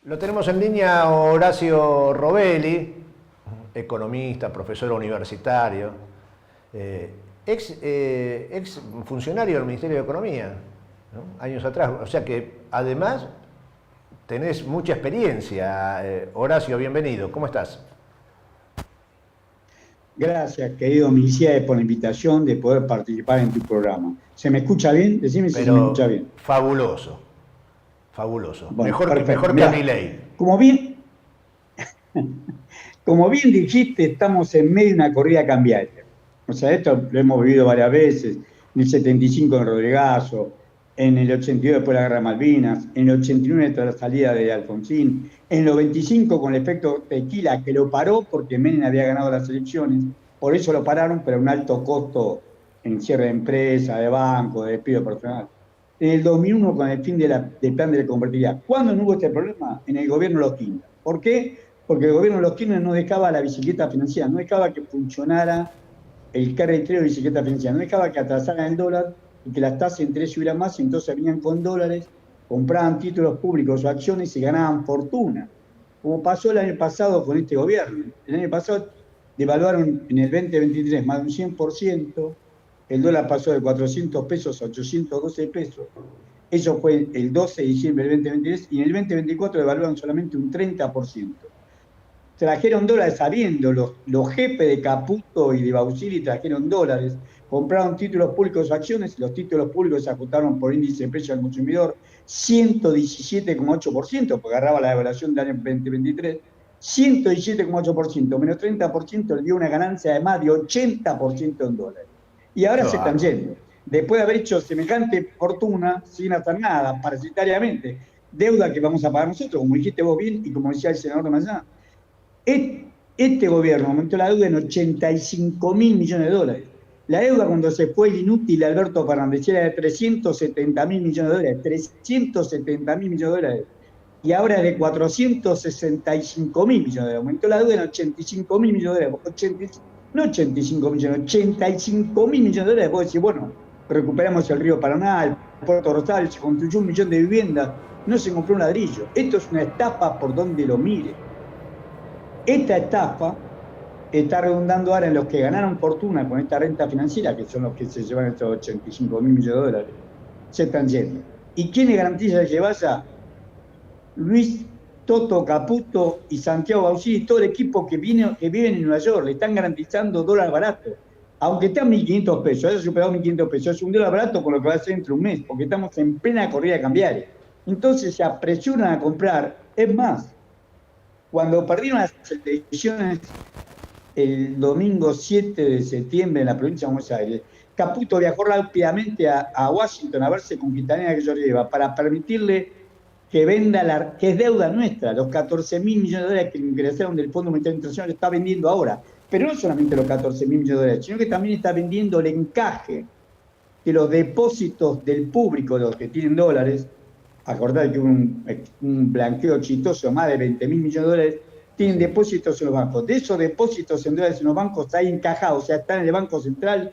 Lo tenemos en línea Horacio Robelli, economista, profesor universitario, ex funcionario del Ministerio de Economía, ¿no? Años atrás. O sea que además tenés mucha experiencia. Horacio, bienvenido. ¿Cómo estás? Gracias, querido Miliciade, por la invitación de poder participar en tu programa. ¿Se me escucha bien? Decime si se me escucha Pero bien. fabuloso, fabuloso. Bueno, perfecto. Mejor que a Mirá, Milei. como bien, como bien dijiste, estamos en medio de una corrida cambiaria. O sea, esto lo hemos vivido varias veces. En el 75 en Rodrigazo, en el 82 después de la Guerra de Malvinas, en el 89 tras la salida de Alfonsín, en el 95 con el efecto tequila, que lo paró porque Menem había ganado las elecciones. Por eso lo pararon, pero a un alto costo en cierre de empresa, de banco, de despido personal. En el 2001 con el fin del plan de convertibilidad. ¿Cuándo no hubo este problema? En el gobierno de los Kirchner. ¿Por qué? Porque el gobierno de los Kirchner no dejaba la bicicleta financiera, no dejaba que funcionara el carretero de bicicleta financiera, no dejaba que atrasaran el dólar y que las tasas de interés subieran más, y entonces venían con dólares, compraban títulos públicos o acciones y ganaban fortuna, como pasó el año pasado con este gobierno. El año pasado devaluaron en el 2023 más de un 100%, el dólar pasó de 400 pesos a 812 pesos. Eso fue el 12 de diciembre del 2023 y en el 2024 devaluaron solamente un 30%. Trajeron dólares sabiendo, los jefes de Caputo y de Bausili trajeron dólares, compraron títulos públicos o acciones, los títulos públicos se ajustaron por índice de precio al consumidor 117,8%, porque agarraba la devaluación del año 2023, 117,8%, menos 30% le dio una ganancia de más de 80% en dólares. Y Qué ahora se están bárbaro. yendo. Después de haber hecho semejante fortuna, sin hacer nada, parasitariamente, deuda que vamos a pagar nosotros, como dijiste vos bien y como decía el senador de Mayán. Este gobierno aumentó la deuda en 85 mil millones de dólares. La deuda cuando se fue el inútil Alberto Fernández era de 370 mil millones de dólares, 370 mil millones de dólares. Y ahora es de 465 mil millones de dólares. Aumentó la deuda en 85 mil millones de dólares. No 85 millones, 85 mil millones de dólares. Vos decís, bueno, recuperamos el río Paraná, el puerto Rosal, se construyó 1 millón de viviendas, no se compró un ladrillo. Esto es una estafa por donde lo mire. Esta estafa está redundando ahora en los que ganaron fortuna con esta renta financiera, que son los que se llevan estos 85 mil millones de dólares, se están yendo. ¿Y quiénes garantizan que vaya? Luis Toto Caputo y Santiago Bausili, todo el equipo que vive en Nueva York, le están garantizando dólar barato, aunque está a 1.500 pesos, eso superado 1.500 pesos, es un dólar barato con lo que va a ser entre un mes, porque estamos en plena corrida cambiaria. Entonces se apresuran a comprar, es más, cuando perdieron las elecciones el domingo 7 de septiembre en la provincia de Buenos Aires, Caputo viajó rápidamente a Washington a verse con Quintanilla que yo lleva para permitirle que venda, que es deuda nuestra, los 14 mil millones de dólares que ingresaron del Fondo Monetario Internacional, está vendiendo ahora. Pero no solamente los 14 mil millones de dólares, sino que también está vendiendo el encaje de los depósitos del público, los que tienen dólares. Acordar que hubo un blanqueo exitoso, más de 20 mil millones de dólares, tienen Sí. depósitos en los bancos. De esos depósitos en dólares en los bancos hay encajados, o sea, están en el Banco Central,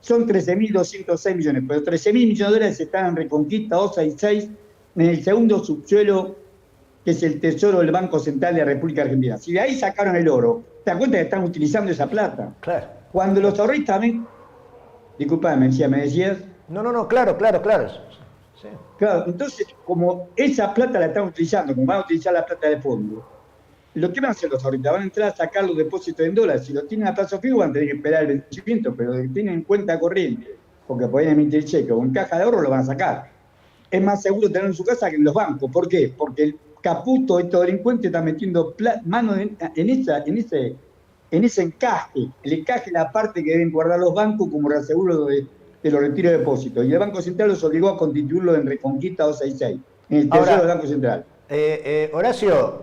son 13.206 millones, pero 13 mil millones de dólares están en Reconquista 266, en el segundo subsuelo, que es el Tesoro del Banco Central de la República Argentina. Si de ahí sacaron el oro, te das cuenta que están utilizando esa plata. Claro, Cuando claro. los ahorristas ven, disculpame, me decías. No, no, no, claro, claro, claro. Sí. Claro, entonces, como esa plata la están utilizando, como van a utilizar la plata del fondo, lo que van a hacer los ahorita, van a entrar a sacar los depósitos en dólares. Si los tienen a plazo fijo, van a tener que esperar el vencimiento, pero si tienen en cuenta corriente, porque pueden emitir cheque o en caja de ahorro, lo van a sacar. Es más seguro tenerlo en su casa que en los bancos. ¿Por qué? Porque el Caputo, estos delincuentes, está metiendo mano en ese encaje. El encaje es la parte que deben guardar los bancos como reaseguro de los retiros de depósitos. Y el Banco Central los obligó a constituirlo en Reconquista 266, en el Tesoro del Ahora, Banco Central. Horacio,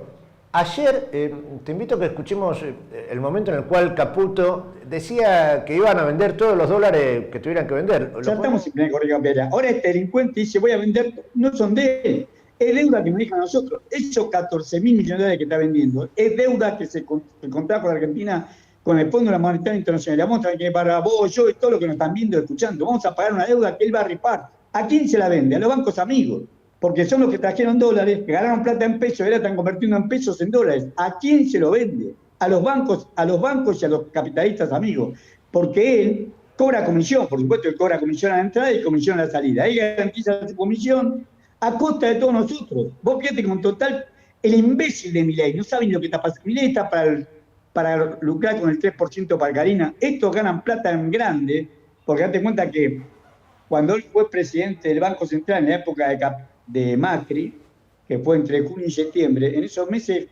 ayer te invito a que escuchemos el momento en el cual Caputo decía que iban a vender todos los dólares que tuvieran que vender. Ya estamos en plena corrida cambiaria. Ahora este delincuente dice, voy a vender, no son de él, es deuda que nos dejan a nosotros. Esos 14 mil millones de dólares que está vendiendo, es deuda que se contrajo con Argentina con el Fondo Monetario Internacional. Le vamos a tener que pagar a vos, yo y todo lo que nos están viendo y escuchando. Vamos a pagar una deuda que él va a ripar. ¿A quién se la vende? A los bancos amigos. porque son los que trajeron dólares, que ganaron plata en pesos, ahora están convirtiendo en pesos en dólares. ¿A quién se lo vende? A los bancos y a los capitalistas amigos, porque él cobra comisión, por supuesto, él cobra comisión a la entrada y comisión a la salida. Él garantiza su comisión a costa de todos nosotros. Vos fíjate con total, el imbécil de Milei, no saben lo que está pasando. Milei está para lucrar con el 3% para Karina. Estos ganan plata en grande, porque date cuenta que cuando él fue presidente del Banco Central en la época de Macri, que fue entre junio y septiembre, en esos meses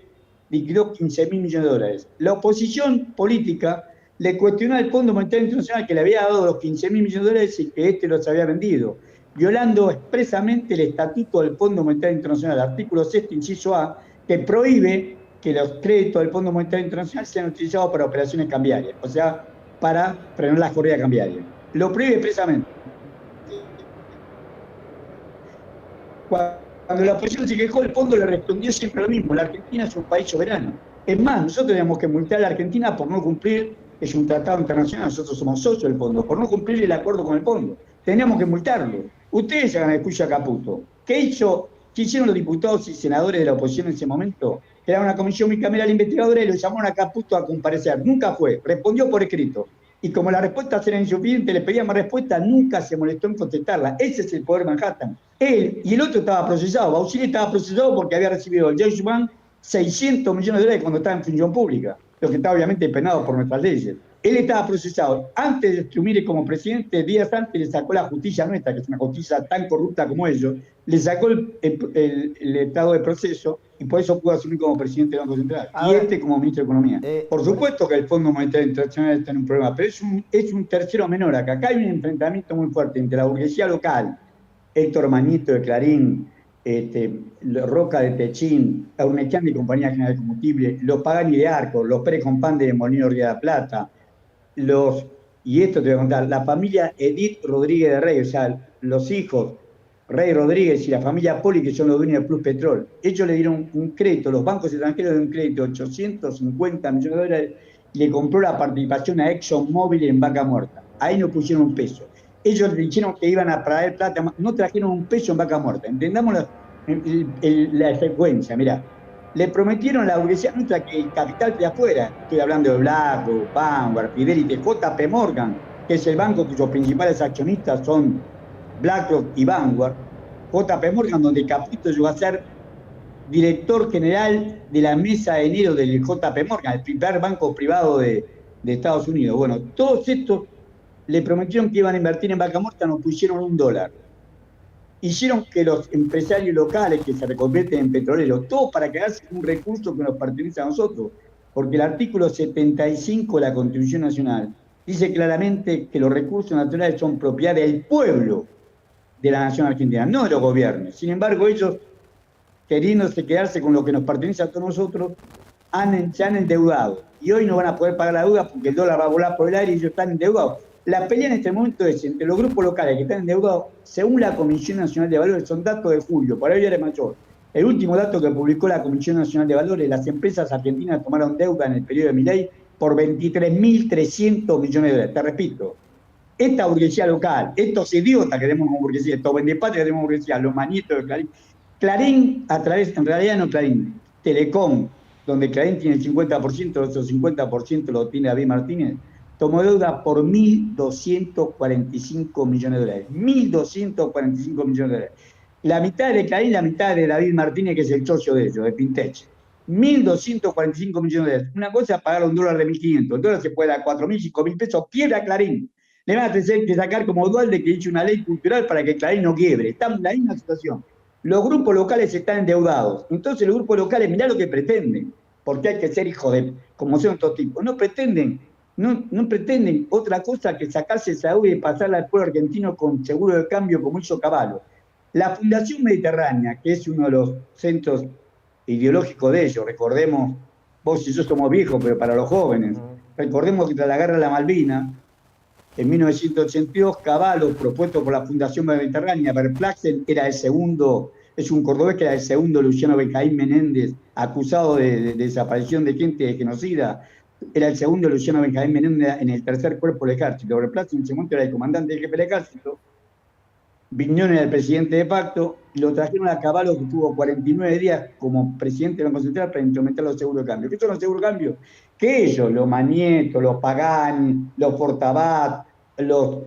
liquidó 15.000 millones de dólares. La oposición política le cuestionó al Fondo Monetario Internacional que le había dado los 15.000 millones de dólares y que este los había vendido, violando expresamente el estatuto del Fondo Monetario Internacional, artículo 6, inciso A, que prohíbe que los créditos del Fondo Monetario Internacional sean utilizados para operaciones cambiarias, o sea, para frenar las corridas cambiarias. Lo prohíbe expresamente. Cuando la oposición se quejó, el fondo le respondió siempre lo mismo: la Argentina es un país soberano. Es más, nosotros tenemos que multar a la Argentina por no cumplir, es un tratado internacional, nosotros somos socios del fondo, por no cumplir el acuerdo con el fondo. Tenemos que multarlo. Ustedes hagan el juicio a Caputo. ¿Qué hicieron los diputados y senadores de la oposición en ese momento? Era una comisión bicameral investigadora y lo llamaron a Caputo a comparecer. Nunca fue, respondió por escrito. Y como las respuestas eran insuficientes, le pedían más respuestas, nunca se molestó en contestarla. Ese es el poder Manhattan. Él y el otro estaba procesado. Bausili estaba procesado porque había recibido el Deutsche Bank 600 millones de dólares cuando estaba en función pública, lo que está obviamente penado por nuestras leyes. Él estaba procesado. Antes de asumir como presidente, días antes le sacó la justicia nuestra, que es una justicia tan corrupta como ellos, le sacó el estado de proceso y por eso pudo asumir como presidente del Banco Central. Ahora, y como ministro de Economía. Por supuesto que el Fondo Monetario Internacional está en un problema, pero es un tercero menor acá. Acá hay un enfrentamiento muy fuerte entre la burguesía local, Héctor Manito de Clarín, Roca de Techín, Urnequian de Compañía General de Combustible, los Pagani de Arco, los Pérez Compán de Molino Río de la Plata, y esto te voy a contar, la familia Edith Rodríguez de Rey, o sea, los hijos Rey Rodríguez y la familia Poli, que son los dueños de Plus Petrol, ellos le dieron un crédito, los bancos extranjeros dieron un crédito de 850 millones de dólares y le compró la participación a ExxonMobil en Vaca Muerta. Ahí no pusieron un peso. Ellos le dijeron que iban a traer plata, no trajeron un peso en Vaca Muerta. Entendamos la secuencia, mirá. Le prometieron a la burguesía nuestra que el capital de afuera, estoy hablando de BlackRock, Vanguard, Fidelity, JP Morgan, que es el banco cuyos principales accionistas son BlackRock y Vanguard, JP Morgan, donde Caputo llegó a ser director general de la mesa de enero del JP Morgan, el primer banco privado de Estados Unidos. Bueno, todos estos le prometieron que iban a invertir en Vaca Muerta, nos pusieron $1. Hicieron que los empresarios locales que se reconvierten en petroleros, todo para quedarse con un recurso que nos pertenece a nosotros, porque el artículo 75 de la Constitución Nacional dice claramente que los recursos naturales son propiedad del pueblo de la nación argentina, no de los gobiernos. Sin embargo, ellos, queriéndose quedarse con lo que nos pertenece a todos nosotros, se han endeudado. Y hoy no van a poder pagar la deuda porque el dólar va a volar por el aire y ellos están endeudados. La pelea en este momento es entre los grupos locales que están endeudados, según la Comisión Nacional de Valores, son datos de julio, para hoy era mayor. El último dato que publicó la Comisión Nacional de Valores, las empresas argentinas tomaron deuda en el periodo de Milei por 23.300 millones de dólares. Te repito, esta burguesía local, estos idiotas que tenemos como burguesía, estos vendepatrias que tenemos como burguesía, los manitos de Clarín, Clarín a través, en realidad no Clarín, Telecom, donde Clarín tiene el 50%, esos 50% lo tiene David Martínez, tomó deuda por 1.245 millones de dólares. 1.245 millones de dólares. La mitad de Clarín, la mitad de David Martínez, que es el socio de ellos, de Pintech. 1.245 millones de dólares. Una cosa es pagar un dólar de 1.500. El dólar se puede dar 4.000, 5.000 pesos. Quiebra Clarín. Le van a tener que sacar como Dualde que hizo una ley cultural para que Clarín no quiebre. Estamos en la misma situación. Los grupos locales están endeudados. Entonces los grupos locales, mirá lo que pretenden. Porque hay que ser hijos de, como son estos tipos. No pretenden otra cosa que sacarse esa deuda y pasarla al pueblo argentino con seguro de cambio como hizo Cavallo. La Fundación Mediterránea, que es uno de los centros ideológicos de ellos, recordemos, vos y yo somos viejos, pero para los jóvenes, recordemos que tras la guerra de la Malvina, en 1982, Cavallo, propuesto por la Fundación Mediterránea, Verplaxen, era el segundo, es un cordobés que era el segundo Luciano Benjamín Menéndez, acusado de desaparición de gente de genocida. Era el segundo Luciano Benjamín Menéndez en el tercer cuerpo del ejército. Verplaxen en ese momento era el comandante del jefe del ejército. Viñón era el presidente de facto, lo trajeron a Caballo, que tuvo 49 días como presidente del Banco Central para implementar los seguros de cambio. ¿Qué son los seguros de cambio? Que ellos, los Manieto, los Pagani, los Fortabat, los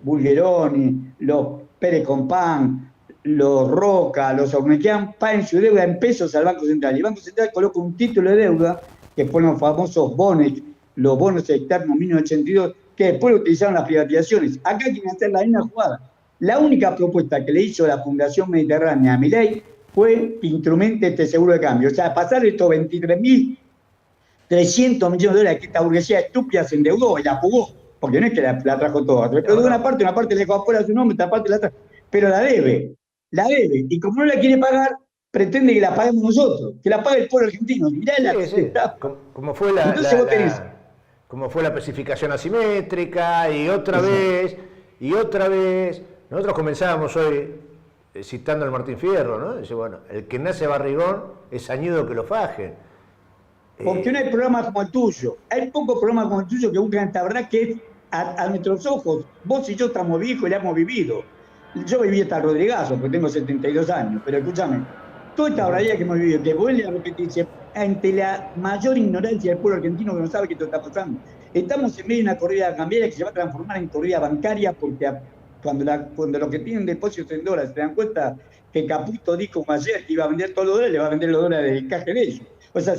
Bulgeroni, los Pérez Compán, los Roca, los Ornequian, paguen su deuda en pesos al Banco Central. Y el Banco Central coloca un título de deuda, que fueron los famosos bonos, los bonos externos 1982, que después lo utilizaron las privatizaciones. Acá quieren hacer la misma jugada. La única propuesta que le hizo la Fundación Mediterránea a Milei fue que instrumente este seguro de cambio. O sea, pasar estos 23.300 millones de dólares que esta burguesía estúpida se endeudó y la jugó, porque no es que la trajo toda. Pero de una parte le dejó afuera su nombre, otra parte la trajo. Pero la debe. La debe. Y como no la quiere pagar, pretende que la paguemos nosotros, que la pague el pueblo argentino. Mirá la Sí, sí. Como fue como fue la especificación asimétrica y otra vez. Nosotros comenzábamos hoy citando al Martín Fierro, ¿no? Dice, bueno, el que nace barrigón es añudo que lo fajen. Porque no hay programas como el tuyo. Hay pocos programas como el tuyo que buscan esta verdad que es a nuestros ojos. Vos y yo estamos viejos y la hemos vivido. Yo viví hasta Rodrigazo, porque tengo 72 años, pero escúchame, toda esta verdad que hemos vivido, que vuelve a repetirse ante la mayor ignorancia del pueblo argentino que no sabe qué esto está pasando. Estamos en medio de una corrida cambiaria que se va a transformar en corrida bancaria porque cuando los que tienen depósitos en dólares se dan cuenta que Caputo dijo ayer que iba a vender todos los dólares, le va a vender los dólares del caje de ellos. O sea,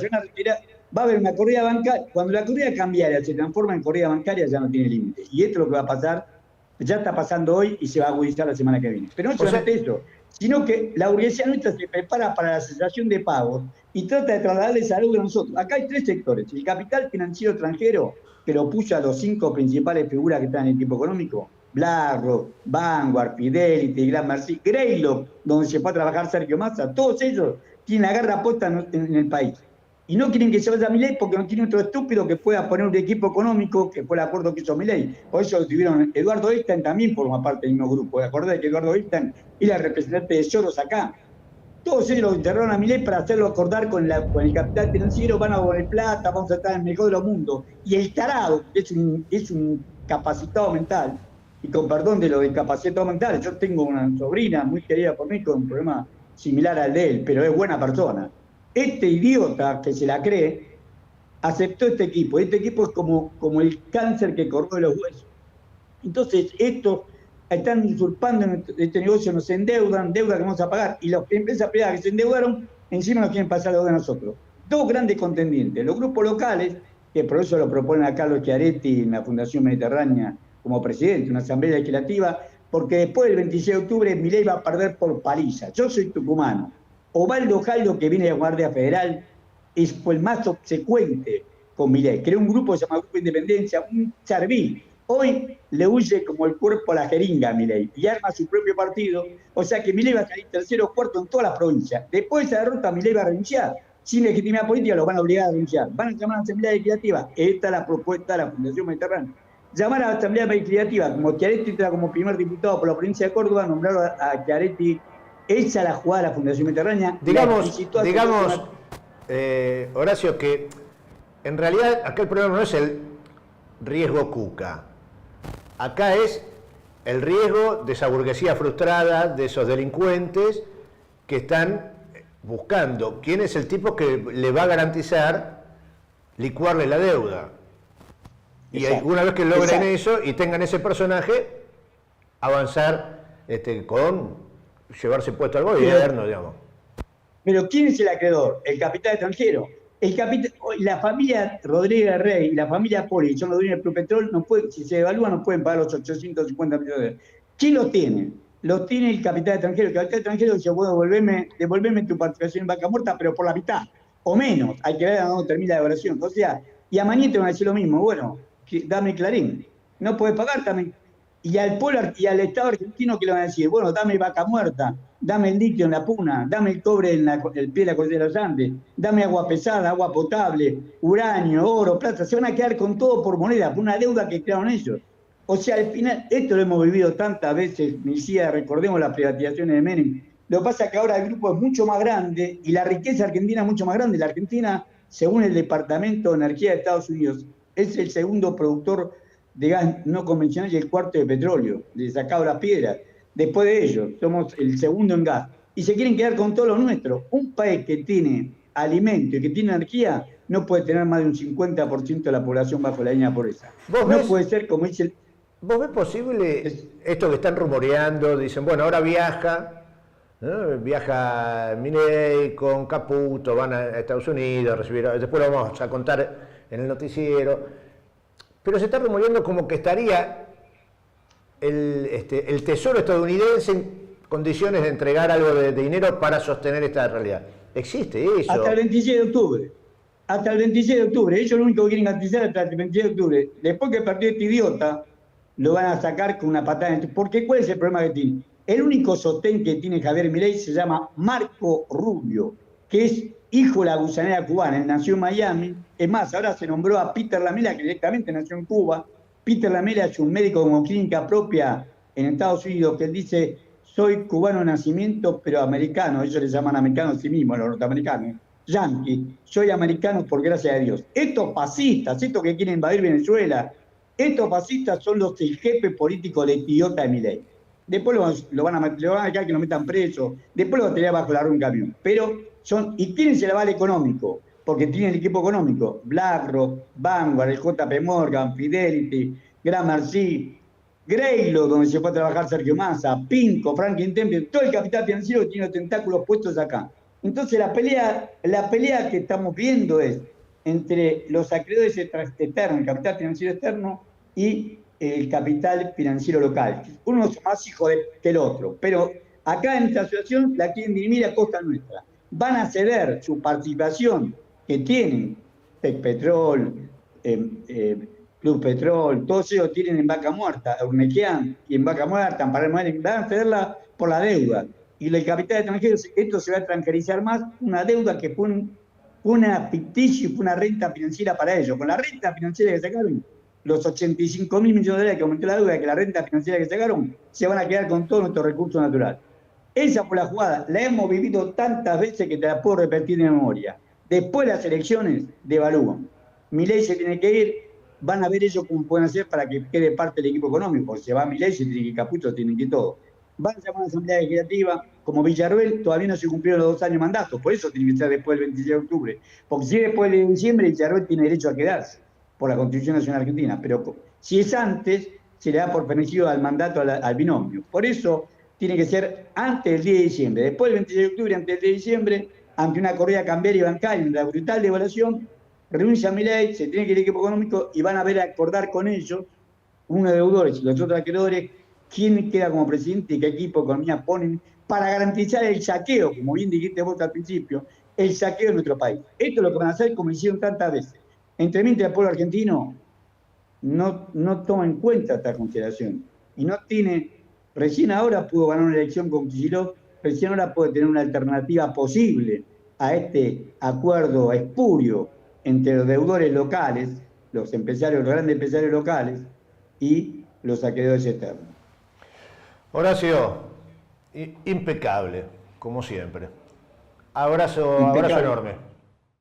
va a haber una corrida bancaria. Cuando la corrida cambiaria se transforma en corrida bancaria ya no tiene límite. Y esto es lo que va a pasar, ya está pasando hoy y se va a agudizar la semana que viene. Pero no solamente eso, sino que la burguesía nuestra se prepara para la cesación de pagos y trata de trasladarle salud a nosotros. Acá hay tres sectores. El capital financiero extranjero, que lo puso a los 5 principales figuras que están en el equipo económico, BlackRock, Vanguard, Fidelity, Gran Mercy, Greylock, donde se fue a trabajar Sergio Massa, todos ellos tienen la garra puesta en el país. Y no quieren que se vaya Milei porque no tiene otro estúpido que pueda poner un equipo económico, que fue el acuerdo que hizo Milei. Por eso tuvieron, Eduardo Einstein también forma parte del mismo grupo. Acordé que Eduardo Einstein era el representante de Soros acá. Todos ellos lo enterraron a Milei para hacerlo acordar con el capital financiero, van a poner plata, vamos a estar en el mejor de los mundos. Y el tarado es un capacitado mental, y con perdón de lo de capacitado mental, yo tengo una sobrina muy querida por mí con un problema similar al de él, pero es buena persona. Este idiota que se la cree aceptó este equipo. Este equipo es como el cáncer que corroe los huesos. Entonces, estos están usurpando este negocio, nos endeudan, deuda que vamos a pagar. Y las empresas privadas que se endeudaron, encima nos quieren pasar la deuda a nosotros. Dos grandes contendientes. Los grupos locales, que por eso lo proponen a Carlos Schiaretti en la Fundación Mediterránea como presidente, una asamblea legislativa, porque después del 26 de octubre Milei va a perder por paliza. Yo soy tucumano. Ovaldo Jaldo, que viene de la Guardia Federal, fue el más obsecuente con Milei. Creó un grupo que se llama Grupo de Independencia, un servil. Hoy le huye como el cuerpo a la jeringa a Milei y arma su propio partido. O sea que Milei va a salir tercero o cuarto en todas las provincias. Después de esa derrota, Milei va a renunciar. Sin legitimidad política lo van a obligar a renunciar. Van a llamar a la Asamblea Legislativa. Esta es la propuesta de la Fundación Mediterránea. Llamar a la Asamblea Legislativa, como Schiaretti entra como primer diputado por la provincia de Córdoba, nombrarlo a Schiaretti. Esa es la jugada de la Fundación Mediterránea. Digamos, Horacio, que en realidad acá el problema no es el riesgo Cuca. Acá es el riesgo de esa burguesía frustrada, de esos delincuentes que están buscando quién es el tipo que le va a garantizar licuarle la deuda. Y una vez que logren eso y tengan ese personaje, avanzar con llevarse puesto al gobierno, digamos. Pero ¿quién es el acreedor? El capital extranjero. La familia Rodríguez Rey y la familia Poli, son los dueños del Plupetrol, si se evalúan no pueden pagar los 850 millones de dólares. ¿Quién los tiene? Los tiene el capital extranjero. El capital extranjero dice, bueno, devolveme tu participación en Vaca Muerta, pero por la mitad, o menos. Hay que ver a dónde termina la evaluación. O sea, y a mañana te van a decir lo mismo. Bueno, dame Clarín. No puedes pagar también. Y al Estado argentino, ¿qué le van a decir? Bueno, dame Vaca Muerta, dame el litio en la Puna, dame el cobre en el pie de la cordillera de los Andes, dame agua pesada, agua potable, uranio, oro, plata. Se van a quedar con todo por moneda, por una deuda que crearon ellos. O sea, al final, esto lo hemos vivido tantas veces, Misia, recordemos las privatizaciones de Menem. Lo que pasa es que ahora el grupo es mucho más grande y la riqueza argentina es mucho más grande. La Argentina, según el Departamento de Energía de Estados Unidos, es el segundo productor de gas no convencional y el cuarto de petróleo, de sacado las piedras. después de ellos. Somos el segundo en gas. Y se quieren quedar con todo lo nuestro. Un país que tiene alimento y que tiene energía no puede tener más de un 50% de la población bajo la línea de pobreza. ¿Vos No ves? puede ser como dice el... ¿Vos ves posible es- esto que están rumoreando? Dicen, bueno, ahora viaja, ¿no? Viaja Milei con Caputo, van a Estados Unidos a recibir, después lo vamos a contar en el noticiero, pero se está rumoreando como que estaría el Tesoro estadounidense en condiciones de entregar algo de dinero para sostener esta realidad. ¿Existe eso? hasta el 26 de octubre. Hasta el 26 de octubre. Ellos lo único que quieren garantizar hasta el 26 de octubre. Después que perdió este idiota, lo van a sacar con una patada. Porque ¿cuál es el problema que tiene? El único sostén que tiene Javier Milei se llama Marco Rubio, que es hijo de la gusanera cubana. Él nació en Miami. Es más, ahora se nombró a Peter Lamela, que directamente nació en Cuba. Peter Lamela es un médico con clínica propia en Estados Unidos, que él dice, soy cubano de nacimiento, pero americano. Ellos le llaman americanos a sí mismos, los norteamericanos. Yankee, soy americano por gracia de Dios. Estos fascistas, estos que quieren invadir Venezuela, estos fascistas son los el jefe político de idiota de Milei. Después lo van a dejar que lo metan preso, después lo van a tirar bajo la rueda un camión. Pero son, y tienen el aval económico, porque tienen el equipo económico, BlackRock, Vanguard, el JP Morgan, Fidelity, Gramercy, Greylo, donde se fue a trabajar Sergio Massa, Pinco, Franklin Templeton, todo el capital financiero tiene los tentáculos puestos acá. Entonces la pelea que estamos viendo es entre los acreedores externos, el capital financiero externo y el capital financiero local. Uno es más hijo que el otro, pero acá en esta situación la quieren dirimir a costa nuestra. Van a ceder su participación que tienen Petrol, Club Petrol, todos ellos tienen en Vaca Muerta, Urnequian y en Vaca Muerta, van a cederla por la deuda. Y el capital extranjero, esto se va a extranjerizar más, una deuda que fue una ficticia y fue una renta financiera para ellos. Con la renta financiera que sacaron, los 85.000 millones de dólares que aumentó la deuda, que la renta financiera que sacaron, se van a quedar con todo nuestro recurso natural. Esa fue la jugada, la hemos vivido tantas veces que te la puedo repetir de memoria. Después de las elecciones, devalúan. Milei se tiene que ir, van a ver ellos cómo pueden hacer para que quede parte del equipo económico. Se va Milei, se tiene que ir Caputo, tienen que ir todo. Van a llamar a una asamblea legislativa, como Villarruel, todavía no se cumplieron los 2 años de mandato, por eso tiene que ser después del 26 de octubre. Porque si es después de diciembre, Villarruel tiene derecho a quedarse por la Constitución Nacional Argentina, pero si es antes, se le da por permitido al mandato al binomio. Por eso tiene que ser antes del 10 de diciembre. Después del 26 de octubre, antes del 10 de diciembre, ante una corrida cambiaria y bancaria, una brutal devaluación, renuncia a Milei, se tiene que ir el equipo económico y van a ver a acordar con ellos, unos deudores y los otros acreedores, quién queda como presidente y qué equipo de economía ponen para garantizar el saqueo, como bien dijiste vos al principio, el saqueo de nuestro país. Esto es lo que van a hacer como hicieron tantas veces. Mientras el pueblo argentino no toma en cuenta esta consideración y no tiene, recién ahora pudo ganar una elección con Kicillof, recién ahora puede tener una alternativa posible a este acuerdo espurio entre los deudores locales, los empresarios, los grandes empresarios locales y los acreedores externos. Horacio, impecable, como siempre. Abrazo, Impecable. abrazo enorme.